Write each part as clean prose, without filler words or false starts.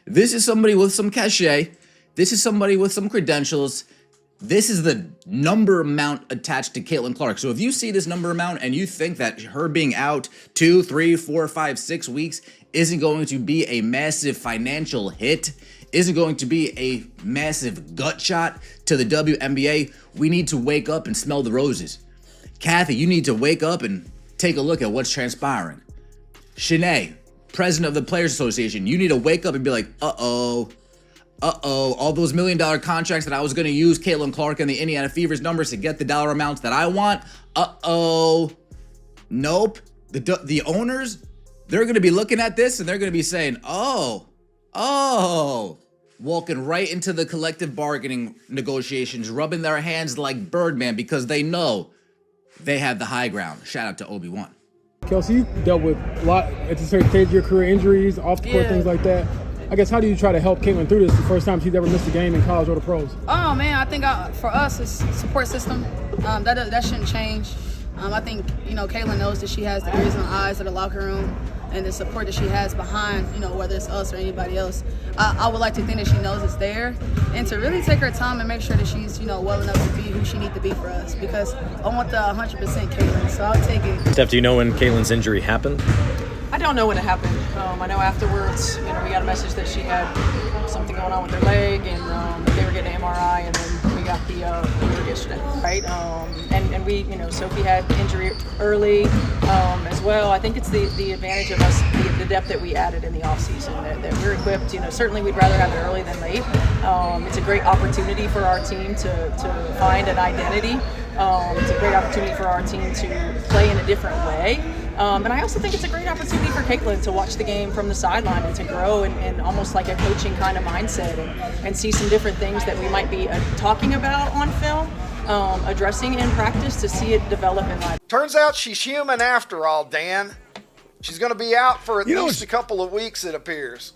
This is somebody with some cachet. This is somebody with some credentials. This is the number amount attached to Caitlin Clark. So if you see this number amount and you think that her being out 2, 3, 4, 5, 6 weeks isn't going to be a massive financial hit, isn't going to be a massive gut shot to the WNBA, we need to wake up and smell the roses. Kathy, you need to wake up and take a look at what's transpiring. Shanae, president of the Players Association, you need to wake up and be like, uh-oh, all those $1 million contracts that I was going to use Caitlin Clark and the Indiana Fever's numbers to get the dollar amounts that I want. Nope. The owners, they're going to be looking at this and they're going to be saying, walking right into the collective bargaining negotiations, rubbing their hands like Birdman because they know they have the high ground. Shout out to Obi-Wan. Kelsey, you dealt with a lot at a certain stage of your career, injuries, off the court, things like that. I guess, how do you try to help Caitlin through this? The first time she's ever missed a game in college or the pros. Oh man, I think for us, it's support system. That shouldn't change. I think Caitlin knows that she has the ears and eyes of the locker room, and the support that she has behind, whether it's us or anybody else. I would like to think that she knows it's there, and to really take her time and make sure that she's well enough to be who she needs to be for us. Because I want the 100% Caitlin, so I'll take it. Steph, do you know when Caitlin's injury happened? I don't know when it happened. I know afterwards, we got a message that she had something going on with her leg, and they were getting an MRI, and then we got the alert yesterday, right? And we, Sophie had injury early as well. I think it's the advantage of us, the depth that we added in the offseason, that we're equipped. Certainly we'd rather have it early than late. It's a great opportunity for our team to find an identity. It's a great opportunity for our team to play in a different way. And I also think it's a great opportunity for Caitlin to watch the game from the sideline and to grow in almost like a coaching kind of mindset and see some different things that we might be talking about on film, addressing in practice to see it develop in life. Turns out she's human after all, Dan. She's going to be out for at least a couple of weeks, it appears.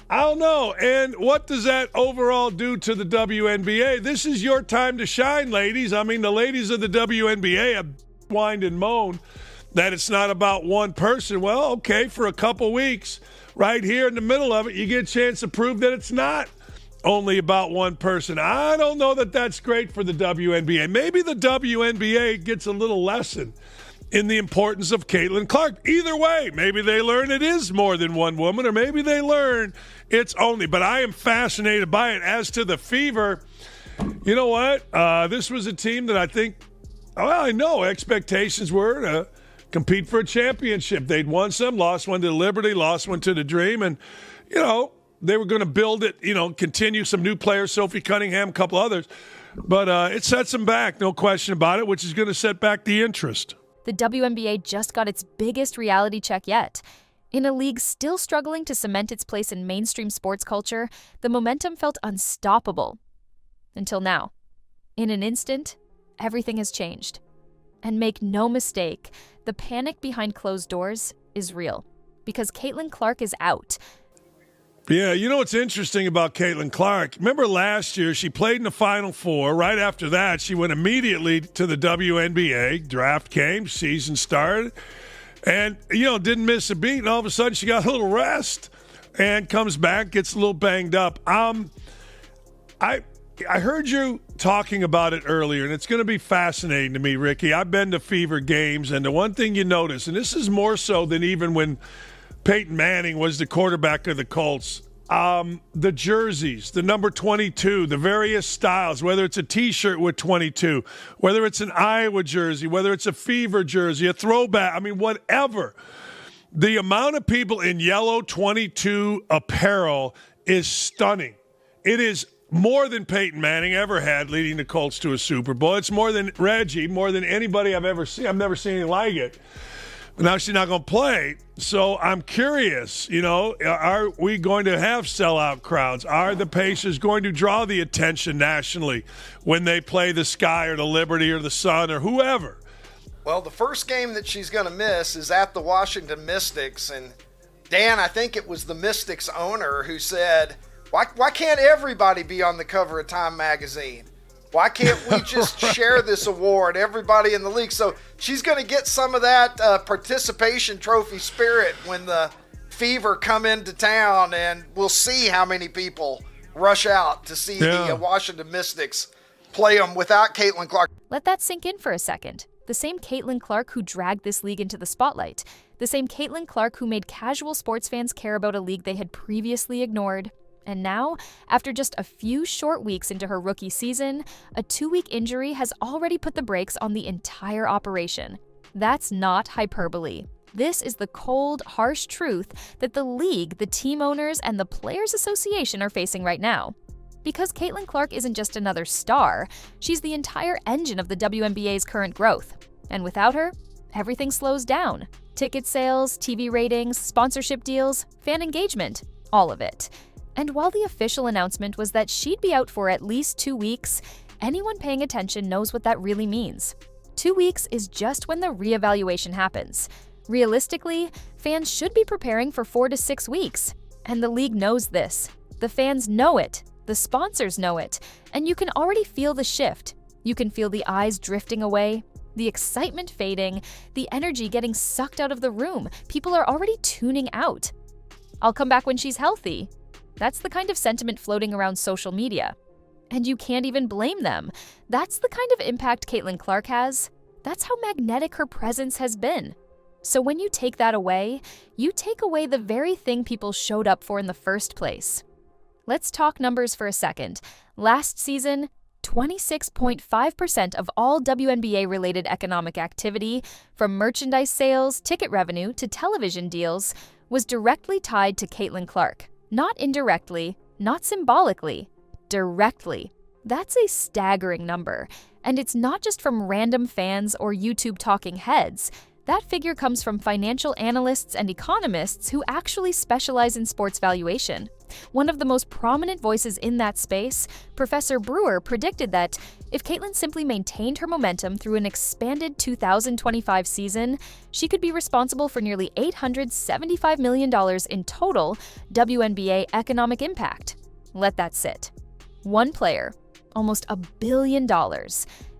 I don't know. And what does that overall do to the WNBA? This is your time to shine, ladies. I mean, the ladies of the WNBA have whined and moaned that it's not about one person. Well, okay, for a couple weeks, right here in the middle of it, you get a chance to prove that it's not only about one person. I don't know that that's great for the WNBA. Maybe the WNBA gets a little lesson in the importance of Caitlin Clark. Either way, maybe they learn it is more than one woman, or maybe they learn it's only. But I am fascinated by it. As to the Fever, you know what? This was a team that I think, I know expectations were to compete for a championship. They'd won some, lost one to Liberty, lost one to the Dream, and, they were going to build it, continue some new players, Sophie Cunningham, a couple others. But it sets them back, no question about it, which is going to set back the interest. The WNBA just got its biggest reality check yet. In a league still struggling to cement its place in mainstream sports culture, the momentum felt unstoppable. Until now. In an instant, everything has changed. And make no mistake, the panic behind closed doors is real. Because Caitlin Clark is out. Yeah, what's interesting about Caitlin Clark? Remember last year, she played in the Final Four. Right after that, she went immediately to the WNBA. Draft came, season started, and, didn't miss a beat. And all of a sudden, she got a little rest and comes back, gets a little banged up. I heard you talking about it earlier, and it's going to be fascinating to me, Ricky. I've been to Fever games, and the one thing you notice, and this is more so than even when Peyton Manning was the quarterback of the Colts, the jerseys, the number 22, the various styles, whether it's a T-shirt with 22, whether it's an Iowa jersey, whether it's a Fever jersey, a throwback, whatever. The amount of people in yellow 22 apparel is stunning. It is more than Peyton Manning ever had leading the Colts to a Super Bowl. It's more than Reggie, more than anybody I've ever seen. I've never seen anything like it. Now she's not going to play, so I'm curious, are we going to have sellout crowds? Are the Pacers going to draw the attention nationally when they play the Sky or the Liberty or the Sun or whoever? Well, the first game that she's going to miss is at the Washington Mystics, and Dan, I think it was the Mystics owner who said, why can't everybody be on the cover of Time magazine? Why can't we just share this award, everybody in the league? So she's going to get some of that participation trophy spirit when the fever come into town, and we'll see how many people rush out to see the Washington Mystics play them without Caitlin Clark. Let that sink in for a second. The same Caitlin Clark who dragged this league into the spotlight. The same Caitlin Clark who made casual sports fans care about a league they had previously ignored. And now, after just a few short weeks into her rookie season, a 2-week injury has already put the brakes on the entire operation. That's not hyperbole. This is the cold, harsh truth that the league, the team owners, and the Players Association are facing right now. Because Caitlin Clark isn't just another star, she's the entire engine of the WNBA's current growth. And without her, everything slows down. Ticket sales, TV ratings, sponsorship deals, fan engagement, all of it. And while the official announcement was that she'd be out for at least 2 weeks, anyone paying attention knows what that really means. 2 weeks is just when the reevaluation happens. Realistically, fans should be preparing for 4 to 6 weeks. And the league knows this. The fans know it. The sponsors know it. And you can already feel the shift. You can feel the eyes drifting away, the excitement fading, the energy getting sucked out of the room. People are already tuning out. I'll come back when she's healthy. That's the kind of sentiment floating around social media. And you can't even blame them. That's the kind of impact Caitlin Clark has. That's how magnetic her presence has been. So when you take that away, you take away the very thing people showed up for in the first place. Let's talk numbers for a second. Last season, 26.5% of all WNBA-related economic activity, from merchandise sales, ticket revenue, to television deals, was directly tied to Caitlin Clark. Not indirectly, not symbolically, directly. That's a staggering number. And it's not just from random fans or YouTube talking heads. That figure comes from financial analysts and economists who actually specialize in sports valuation. One of the most prominent voices in that space, Professor Brewer, predicted that if Caitlin simply maintained her momentum through an expanded 2025 season, she could be responsible for nearly $875 million in total WNBA economic impact. Let that sit. One player, almost $1 billion.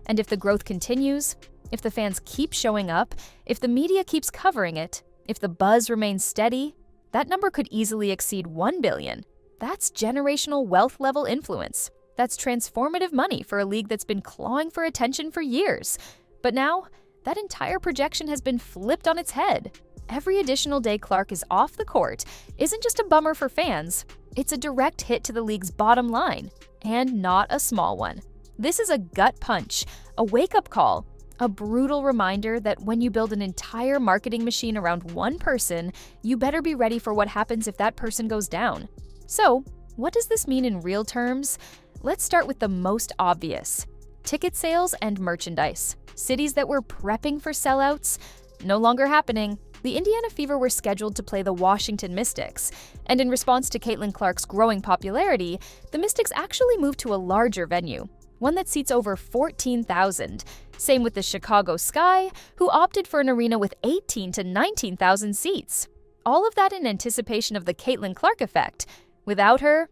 And if the growth continues, if the fans keep showing up, if the media keeps covering it, if the buzz remains steady, that number could easily exceed $1 billion. That's generational wealth-level influence. That's transformative money for a league that's been clawing for attention for years. But now, that entire projection has been flipped on its head. Every additional day Clark is off the court isn't just a bummer for fans, it's a direct hit to the league's bottom line, and not a small one. This is a gut punch, a wake-up call, a brutal reminder that when you build an entire marketing machine around one person, you better be ready for what happens if that person goes down. So, what does this mean in real terms? Let's start with the most obvious. Ticket sales and merchandise. Cities that were prepping for sellouts, no longer happening. The Indiana Fever were scheduled to play the Washington Mystics, and in response to Caitlin Clark's growing popularity, the Mystics actually moved to a larger venue, one that seats over 14,000. Same with the Chicago Sky, who opted for an arena with 18 to 19,000 seats. All of that in anticipation of the Caitlin Clark effect. Without her,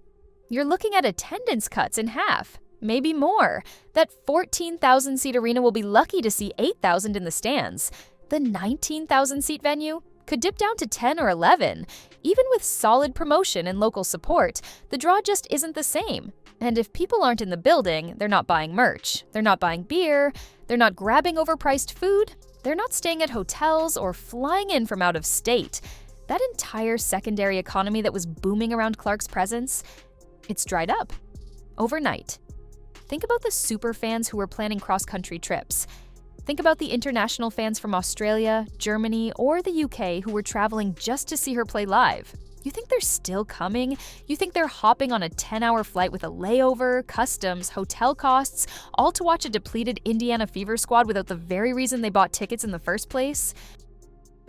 you're looking at attendance cuts in half, maybe more. That 14,000-seat arena will be lucky to see 8,000 in the stands. The 19,000-seat venue could dip down to 10 or 11. Even with solid promotion and local support, the draw just isn't the same. And if people aren't in the building, they're not buying merch, they're not buying beer, they're not grabbing overpriced food, they're not staying at hotels or flying in from out of state. That entire secondary economy that was booming around Clark's presence, it's dried up. Overnight. Think about the super fans who were planning cross-country trips. Think about the international fans from Australia, Germany, or the UK who were traveling just to see her play live. You think they're still coming? You think they're hopping on a 10-hour flight with a layover, customs, hotel costs, all to watch a depleted Indiana Fever squad without the very reason they bought tickets in the first place?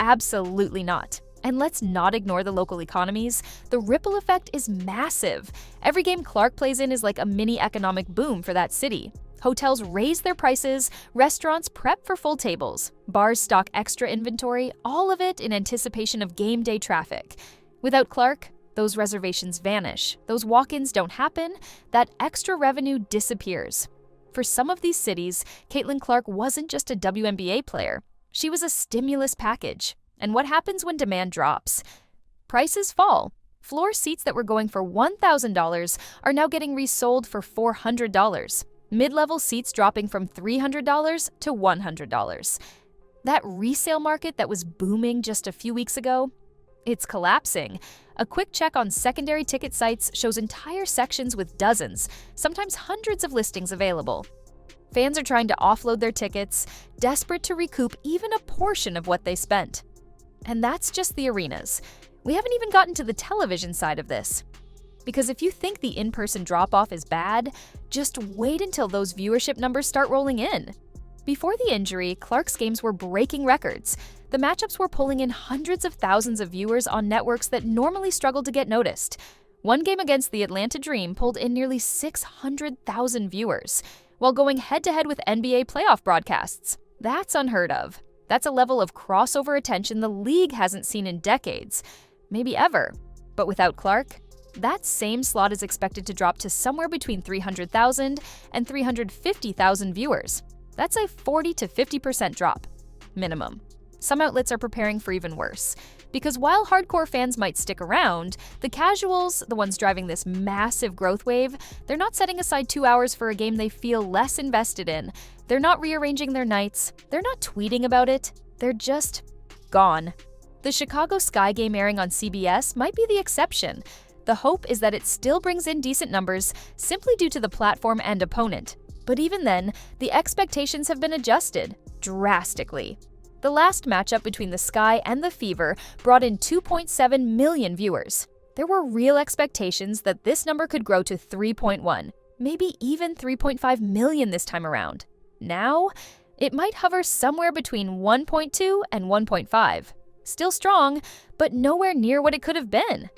Absolutely not. And let's not ignore the local economies. The ripple effect is massive. Every game Clark plays in is like a mini economic boom for that city. Hotels raise their prices, restaurants prep for full tables, bars stock extra inventory, all of it in anticipation of game day traffic. Without Clark, those reservations vanish, those walk-ins don't happen, that extra revenue disappears. For some of these cities, Caitlin Clark wasn't just a WNBA player. She was a stimulus package. And what happens when demand drops? Prices fall. Floor seats that were going for $1,000 are now getting resold for $400. Mid-level seats dropping from $300 to $100. That resale market that was booming just a few weeks ago, it's collapsing. A quick check on secondary ticket sites shows entire sections with dozens, sometimes hundreds of listings available. Fans are trying to offload their tickets, desperate to recoup even a portion of what they spent. And that's just the arenas. We haven't even gotten to the television side of this. Because if you think the in-person drop-off is bad, just wait until those viewership numbers start rolling in. Before the injury, Clark's games were breaking records. The matchups were pulling in hundreds of thousands of viewers on networks that normally struggled to get noticed. One game against the Atlanta Dream pulled in nearly 600,000 viewers, while going head-to-head with NBA playoff broadcasts. That's unheard of. That's a level of crossover attention the league hasn't seen in decades, maybe ever. But without Clark, that same slot is expected to drop to somewhere between 300,000 and 350,000 viewers. That's a 40 to 50% drop, minimum. Some outlets are preparing for even worse. Because while hardcore fans might stick around, the casuals, the ones driving this massive growth wave, they're not setting aside 2 hours for a game they feel less invested in. They're not rearranging their nights. They're not tweeting about it. They're just gone. The Chicago Sky game airing on CBS might be the exception. The hope is that it still brings in decent numbers simply due to the platform and opponent. But even then, the expectations have been adjusted drastically. The last matchup between the Sky and the Fever brought in 2.7 million viewers. There were real expectations that this number could grow to 3.1, maybe even 3.5 million this time around. Now, it might hover somewhere between 1.2 and 1.5. Still strong, but nowhere near what it could have been.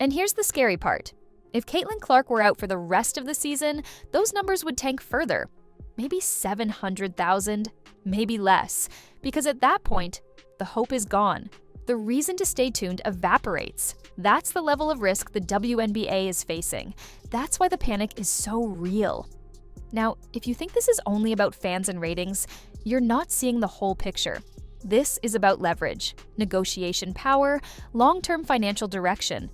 And here's the scary part. If Caitlin Clark were out for the rest of the season, those numbers would tank further. Maybe 700,000, maybe less. Because at that point, the hope is gone. The reason to stay tuned evaporates. That's the level of risk the WNBA is facing. That's why the panic is so real. Now, if you think this is only about fans and ratings, you're not seeing the whole picture. This is about leverage, negotiation power, long-term financial direction.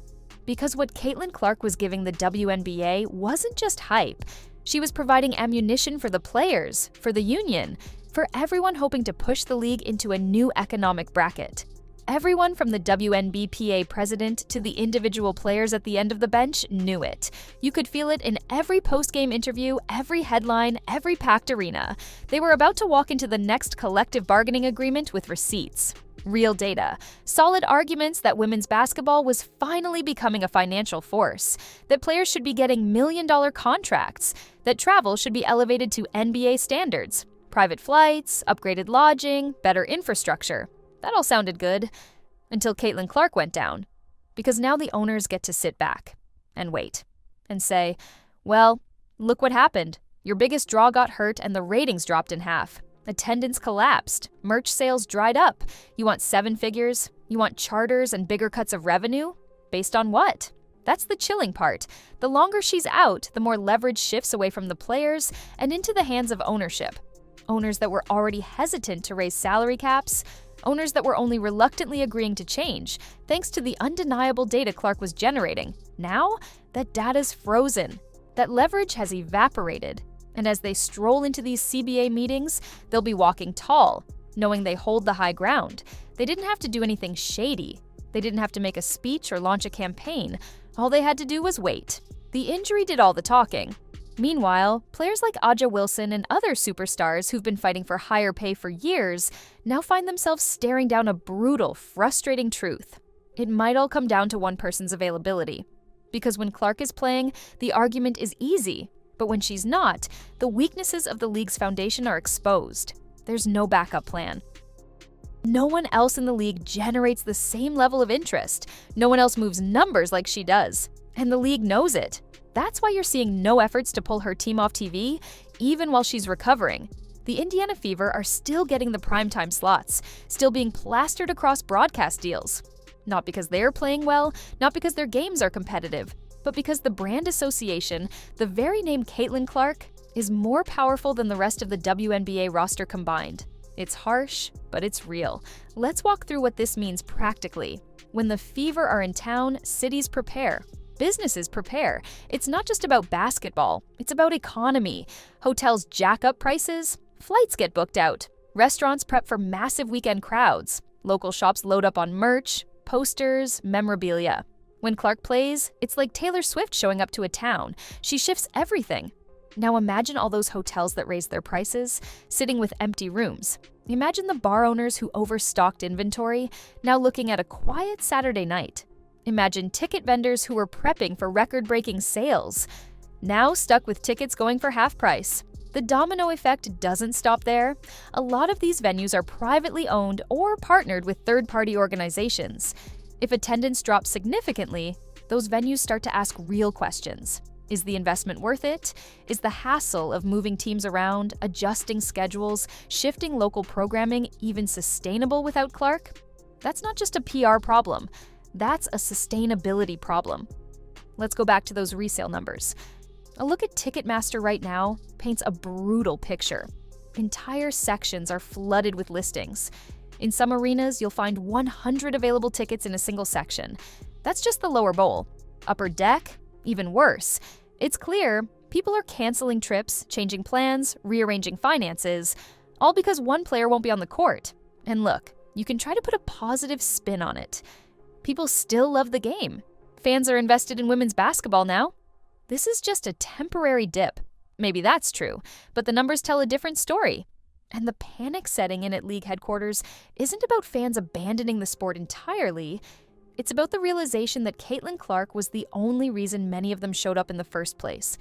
Because what Caitlin Clark was giving the WNBA wasn't just hype. She was providing ammunition for the players, for the union, for everyone hoping to push the league into a new economic bracket. Everyone from the WNBPA president to the individual players at the end of the bench knew it. You could feel it in every post-game interview, every headline, every packed arena. They were about to walk into the next collective bargaining agreement with receipts. Real data, solid arguments that women's basketball was finally becoming a financial force, that players should be getting million-dollar contracts, that travel should be elevated to NBA standards, private flights, upgraded lodging, better infrastructure. That all sounded good, until Caitlin Clark went down. Because now the owners get to sit back and wait and say, well, look what happened. Your biggest draw got hurt and the ratings dropped in half. Attendance collapsed. Merch sales dried up. You want 7 figures? You want charters and bigger cuts of revenue? Based on what? That's the chilling part. The longer she's out, the more leverage shifts away from the players and into the hands of ownership. Owners that were already hesitant to raise salary caps, owners that were only reluctantly agreeing to change, thanks to the undeniable data Clark was generating. Now, that data's frozen. That leverage has evaporated. And as they stroll into these CBA meetings, they'll be walking tall, knowing they hold the high ground. They didn't have to do anything shady. They didn't have to make a speech or launch a campaign. All they had to do was wait. The injury did all the talking. Meanwhile, players like Aja Wilson and other superstars who've been fighting for higher pay for years now find themselves staring down a brutal, frustrating truth. It might all come down to one person's availability. Because when Clark is playing, the argument is easy. But when she's not, the weaknesses of the league's foundation are exposed. There's no backup plan. No one else in the league generates the same level of interest. No one else moves numbers like she does. And the league knows it. That's why you're seeing no efforts to pull her team off TV, even while she's recovering. The Indiana Fever are still getting the primetime slots, still being plastered across broadcast deals. Not because they're playing well, not because their games are competitive, but because the brand association, the very name Caitlin Clark, is more powerful than the rest of the WNBA roster combined. It's harsh, but it's real. Let's walk through what this means practically. When the Fever are in town, cities prepare. Businesses prepare. It's not just about basketball, it's about economy. Hotels jack up prices, flights get booked out. Restaurants prep for massive weekend crowds. Local shops load up on merch, posters, memorabilia. When Clark plays, it's like Taylor Swift showing up to a town. She shifts everything. Now imagine all those hotels that raised their prices, sitting with empty rooms. Imagine the bar owners who overstocked inventory, now looking at a quiet Saturday night. Imagine ticket vendors who were prepping for record-breaking sales, now stuck with tickets going for half price. The domino effect doesn't stop there. A lot of these venues are privately owned or partnered with third-party organizations. If attendance drops significantly, those venues start to ask real questions. Is the investment worth it? Is the hassle of moving teams around, adjusting schedules, shifting local programming even sustainable without Clark? That's not just a PR problem. That's a sustainability problem. Let's go back to those resale numbers. A look at Ticketmaster right now paints a brutal picture. Entire sections are flooded with listings. In some arenas, you'll find 100 available tickets in a single section. That's just the lower bowl. Upper deck? Even worse. It's clear people are canceling trips, changing plans, rearranging finances, all because one player won't be on the court. And look, you can try to put a positive spin on it. People still love the game. Fans are invested in women's basketball now. This is just a temporary dip. Maybe that's true, but the numbers tell a different story. And the panic setting in at league headquarters isn't about fans abandoning the sport entirely. It's about the realization that Caitlin Clark was the only reason many of them showed up in the first place.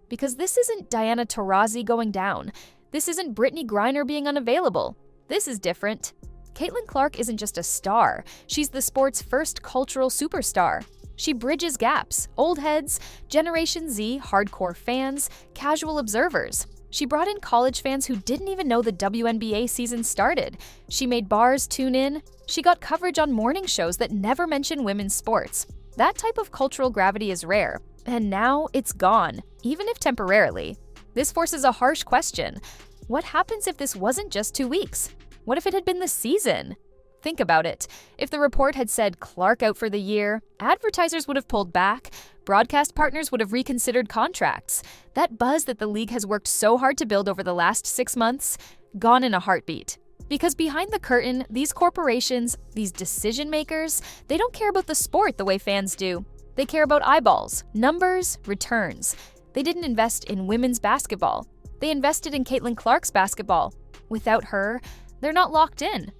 Because this isn't Diana Taurasi going down. This isn't Brittany Griner being unavailable. This is different. Caitlin Clark isn't just a star. She's the sport's first cultural superstar. She bridges gaps, old heads, Generation Z, hardcore fans, casual observers. She brought in college fans who didn't even know the WNBA season started. She made bars tune in. She got coverage on morning shows that never mention women's sports. That type of cultural gravity is rare, and now it's gone, even if temporarily. This forces a harsh question. What happens if this wasn't just 2 weeks? What if it had been the season? Think about it. If the report had said Clark out for the year, advertisers would have pulled back, broadcast partners would have reconsidered contracts. That buzz that the league has worked so hard to build over the last 6 months, gone in a heartbeat. Because behind the curtain, these corporations, these decision makers, they don't care about the sport the way fans do. They care about eyeballs, numbers, returns. They didn't invest in women's basketball. They invested in Caitlin Clark's basketball. Without her, they're not locked in.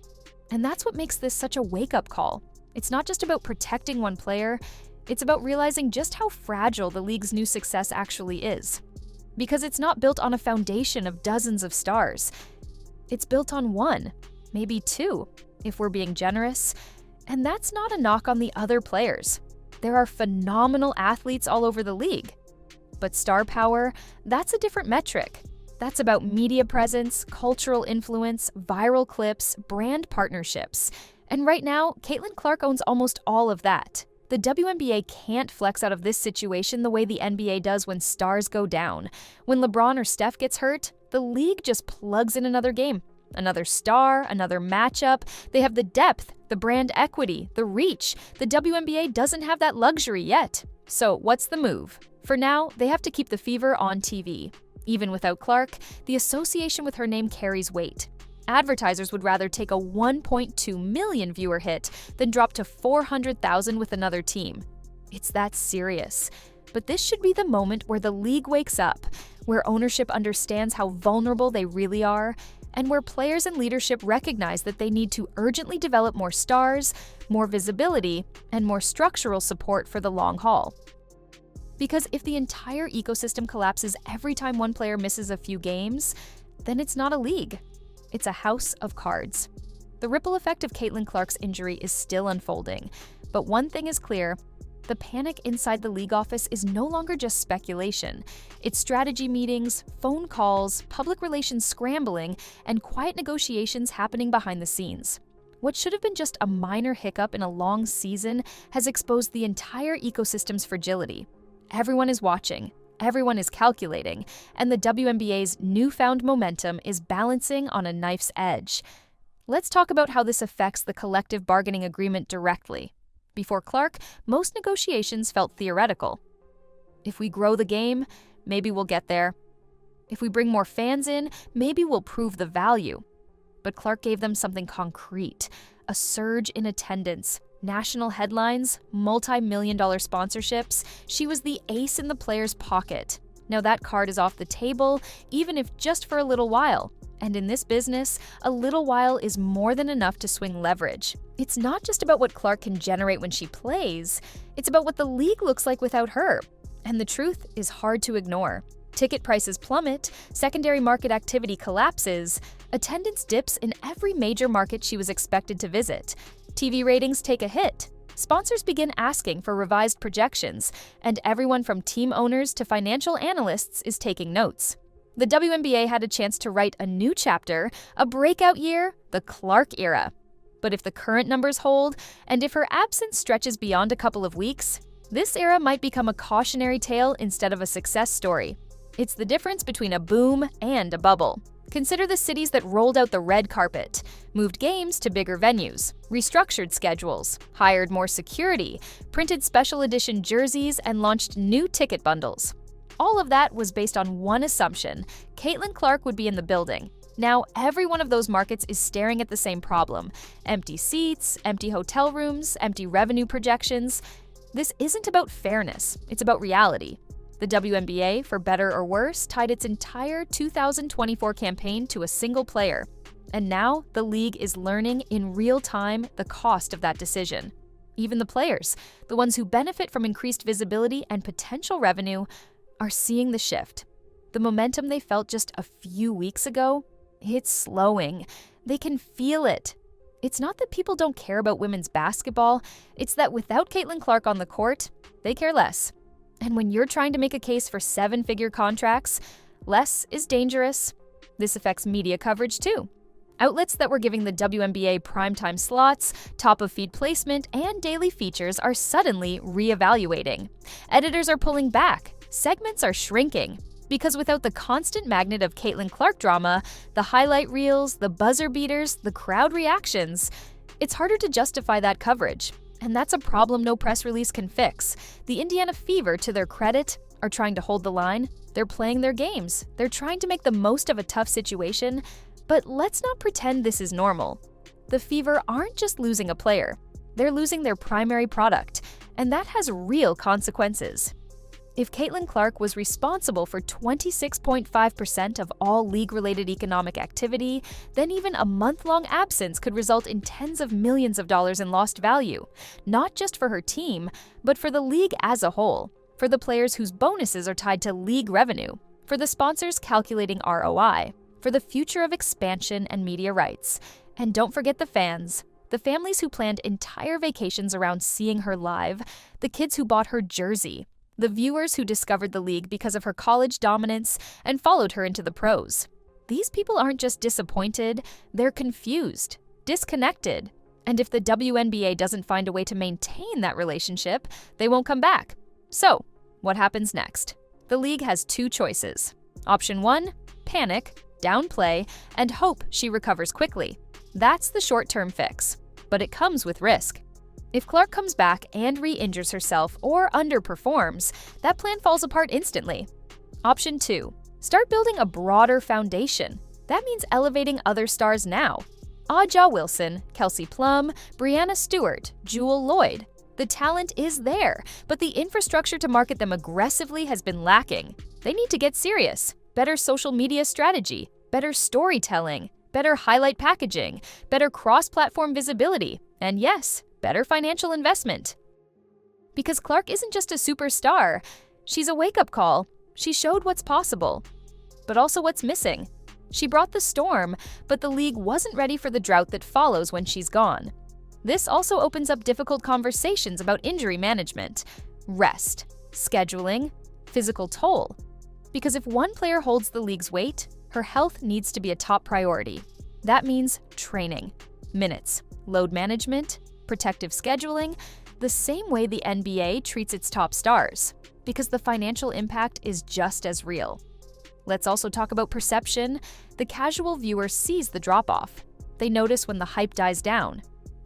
And that's what makes this such a wake-up call. It's not just about protecting one player, it's about realizing just how fragile the league's new success actually is. Because it's not built on a foundation of dozens of stars. It's built on one, maybe two, if we're being generous. And that's not a knock on the other players. There are phenomenal athletes all over the league. But star power, that's a different metric. That's about media presence, cultural influence, viral clips, brand partnerships. And right now, Caitlin Clark owns almost all of that. The WNBA can't flex out of this situation the way the NBA does when stars go down. When LeBron or Steph gets hurt, the league just plugs in another game. Another star, another matchup. They have the depth, the brand equity, the reach. The WNBA doesn't have that luxury yet. So what's the move? For now, they have to keep the Fever on TV. Even without Clark, the association with her name carries weight. Advertisers would rather take a 1.2 million viewer hit than drop to 400,000 with another team. It's that serious. But this should be the moment where the league wakes up, where ownership understands how vulnerable they really are, and where players and leadership recognize that they need to urgently develop more stars, more visibility, and more structural support for the long haul. Because if the entire ecosystem collapses every time one player misses a few games, then it's not a league. It's a house of cards. The ripple effect of Caitlin Clark's injury is still unfolding, but one thing is clear: the panic inside the league office is no longer just speculation. It's strategy meetings, phone calls, public relations scrambling, and quiet negotiations happening behind the scenes. What should have been just a minor hiccup in a long season has exposed the entire ecosystem's fragility. Everyone is watching, everyone is calculating, and the WNBA's newfound momentum is balancing on a knife's edge. Let's talk about how this affects the collective bargaining agreement directly. Before Clark, most negotiations felt theoretical. If we grow the game, maybe we'll get there. If we bring more fans in, maybe we'll prove the value. But Clark gave them something concrete: a surge in attendance, national headlines, multi-million-dollar sponsorships. She was the ace in the player's pocket. Now that card is off the table, even if just for a little while. And in this business, a little while is more than enough to swing leverage. It's not just about what Clark can generate when she plays, it's about what the league looks like without her. And the truth is hard to ignore. Ticket prices plummet, secondary market activity collapses, attendance dips in every major market she was expected to visit. TV ratings take a hit. Sponsors begin asking for revised projections, and everyone from team owners to financial analysts is taking notes. The WNBA had a chance to write a new chapter, a breakout year, the Clark era. But if the current numbers hold, and if her absence stretches beyond a couple of weeks, this era might become a cautionary tale instead of a success story. It's the difference between a boom and a bubble. Consider the cities that rolled out the red carpet, moved games to bigger venues, restructured schedules, hired more security, printed special edition jerseys, and launched new ticket bundles. All of that was based on one assumption: Caitlin Clark would be in the building. Now, every one of those markets is staring at the same problem: empty seats, empty hotel rooms, empty revenue projections. This isn't about fairness, it's about reality. The WNBA, for better or worse, tied its entire 2024 campaign to a single player. And now, the league is learning in real time the cost of that decision. Even the players, the ones who benefit from increased visibility and potential revenue, are seeing the shift. The momentum they felt just a few weeks ago, it's slowing. They can feel it. It's not that people don't care about women's basketball, it's that without Caitlin Clark on the court, they care less. And when you're trying to make a case for seven-figure contracts, less is dangerous. This affects media coverage too. Outlets that were giving the WNBA primetime slots, top-of-feed placement, and daily features are suddenly reevaluating. Editors are pulling back. Segments are shrinking. Because without the constant magnet of Caitlin Clark drama, the highlight reels, the buzzer beaters, the crowd reactions, it's harder to justify that coverage. And that's a problem no press release can fix. The Indiana Fever, to their credit, are trying to hold the line. They're playing their games. They're trying to make the most of a tough situation. But let's not pretend this is normal. The Fever aren't just losing a player. They're losing their primary product. And that has real consequences. If Caitlin Clark was responsible for 26.5% of all league-related economic activity, then even a month-long absence could result in tens of millions of dollars in lost value, not just for her team, but for the league as a whole, for the players whose bonuses are tied to league revenue, for the sponsors calculating ROI, for the future of expansion and media rights. And don't forget the fans. The families who planned entire vacations around seeing her live, the kids who bought her jersey, the viewers who discovered the league because of her college dominance and followed her into the pros. These people aren't just disappointed, they're confused, disconnected. And if the WNBA doesn't find a way to maintain that relationship, they won't come back. So, what happens next? The league has two choices. Option 1, panic, downplay, and hope she recovers quickly. That's the short-term fix, but it comes with risk. If Clark comes back and re-injures herself or underperforms, that plan falls apart instantly. Option 2, start building a broader foundation. That means elevating other stars now. Aja Wilson, Kelsey Plum, Brianna Stewart, Jewel Lloyd. The talent is there, but the infrastructure to market them aggressively has been lacking. They need to get serious. Better social media strategy, better storytelling, better highlight packaging, better cross-platform visibility, and yes, better financial investment. Because Clark isn't just a superstar, she's a wake-up call. She showed what's possible, but also what's missing. She brought the storm, but the league wasn't ready for the drought that follows when she's gone. This also opens up difficult conversations about injury management, rest, scheduling, physical toll. Because if one player holds the league's weight, her health needs to be a top priority. That means training, minutes, load management, protective scheduling, the same way the NBA treats its top stars, because the financial impact is just as real. Let's also talk about perception. The casual viewer sees the drop-off. They notice when the hype dies down.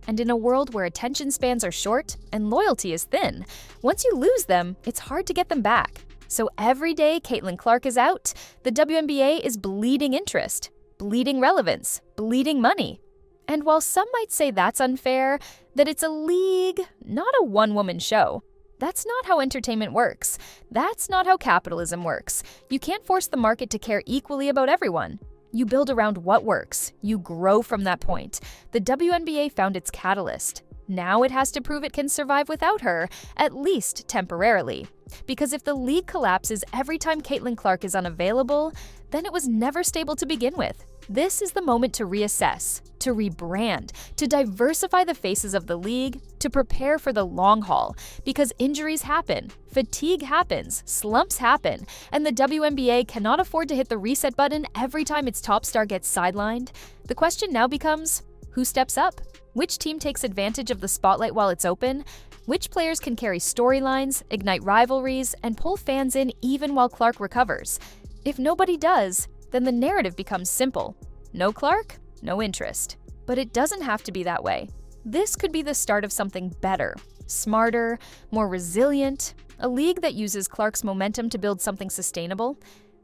And in a world where attention spans are short and loyalty is thin, once you lose them, it's hard to get them back. So every day Caitlin Clark is out, the WNBA is bleeding interest, bleeding relevance, bleeding money. And while some might say that's unfair, that it's a league, not a one-woman show, that's not how entertainment works. That's not how capitalism works. You can't force the market to care equally about everyone. You build around what works. You grow from that point. The WNBA found its catalyst. Now it has to prove it can survive without her, at least temporarily. Because if the league collapses every time Caitlin Clark is unavailable, then it was never stable to begin with. This is the moment to reassess, to rebrand, to diversify the faces of the league, to prepare for the long haul. Because injuries happen, fatigue happens, slumps happen, and the WNBA cannot afford to hit the reset button every time its top star gets sidelined. The question now becomes, who steps up? Which team takes advantage of the spotlight while it's open? Which players can carry storylines, ignite rivalries, and pull fans in even while Clark recovers? If nobody does, then the narrative becomes simple. No Clark, no interest. But it doesn't have to be that way. This could be the start of something better, smarter, more resilient, a league that uses Clark's momentum to build something sustainable,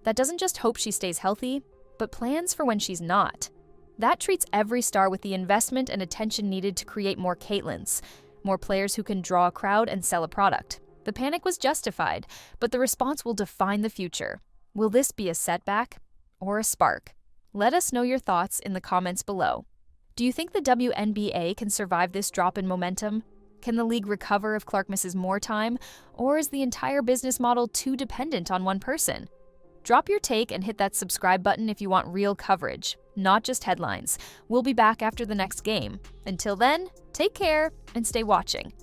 that doesn't just hope she stays healthy, but plans for when she's not. That treats every star with the investment and attention needed to create more Caitlins, more players who can draw a crowd and sell a product. The panic was justified, but the response will define the future. Will this be a setback or a spark? Let us know your thoughts in the comments below. Do you think the WNBA can survive this drop in momentum? Can the league recover if Clark misses more time, or is the entire business model too dependent on one person? Drop your take and hit that subscribe button if you want real coverage, not just headlines. We'll be back after the next game. Until then, take care and stay watching.